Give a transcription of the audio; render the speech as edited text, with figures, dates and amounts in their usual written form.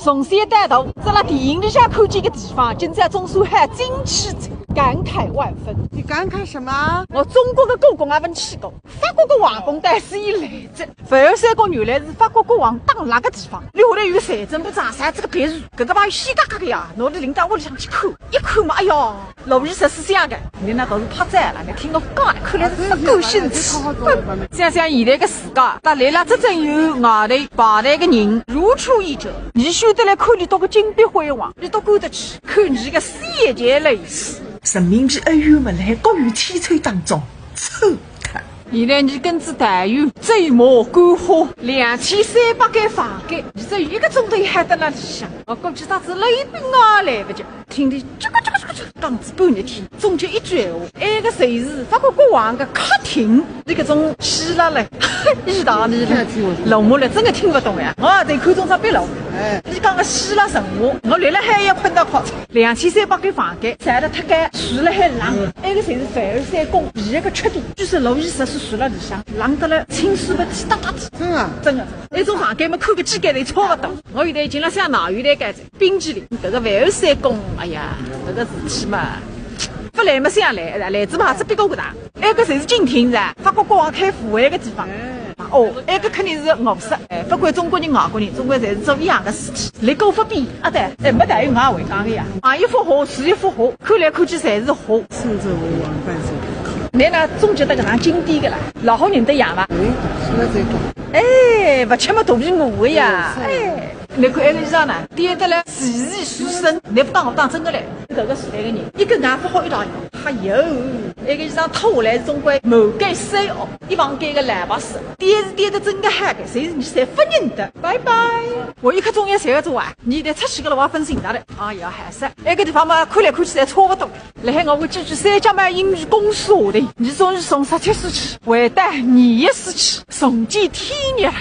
从小到大，在那电影里向看见的地方，今朝总算还真去过，感慨万分。你感慨什么？我中国的故宫还没去过，法国的皇宫但是一来着。凡尔赛宫原来是法国国王当那个地方，留下来有财政部长啥这个别墅，搿个帮稀嘎嘎的呀，拿着领导屋里向去看，一看嘛，哎哟，路易14世样的，你那倒是拍赞了，你听我讲，看来是够兴趣。想想现在个世界，那来了这真有外头排队的人如出一辙，你选得来看你到个金碧辉煌，你都赶得去看你个世界类似。人民币1元没来，国语天窗当中臭他。现在你跟着待遇最毛干花2300间房间，你这1个钟头还在那里想，我估计他是累病啊来不及，听得这个讲子半日天，总结一句闲话，那个谁是法国国王的客厅，那个种希拉嘞，意大利嘞，老母嘞，真的听不懂呀！我在看中啥别了。你讲个希腊神话，我立了海也困到靠2300间房间，晒得太干，睡了海冷。那个谁是凡尔赛宫第一个缺点，据说路易14是睡了里向，冷得了清水不起哒哒子。真的，那种房间嘛，看个几间都差不多。我现在已经了想哪有来改冰淇淋，这个凡尔赛宫，哎呀，这个事体嘛。不来嘛，想来子嘛，这比我大。那个谁是静厅噻？法国国王开户外个地方。哦，那个肯定是卧室。不管中国人、外国人，中国侪是做一样的事体。立高法比啊对，没大有外会讲的呀。一幅画是一幅画，看来看去侪是画。胜者为王，败者为寇。你呢，总觉得搿能经典的啦，老好认得样伐？说了这个。不吃么肚皮饿的呀。你看那个衣裳呢，点得了栩栩如生。你不当我当真的嘞？这个时代的人，一个外不好一道用。哎呦，那个衣裳脱下来是总归毛盖塞哦，一旁盖个蓝白色，点得真个嗨个，谁是你侪不认得。拜拜。我一刻钟也谁个做啊？你得出去个了，我分析啥的。哎呀，还是那个地方嘛，看来看去侪差不多。来海我会继续三江麦英语公司下头，你总是从17世纪，会带21世纪，重见天日。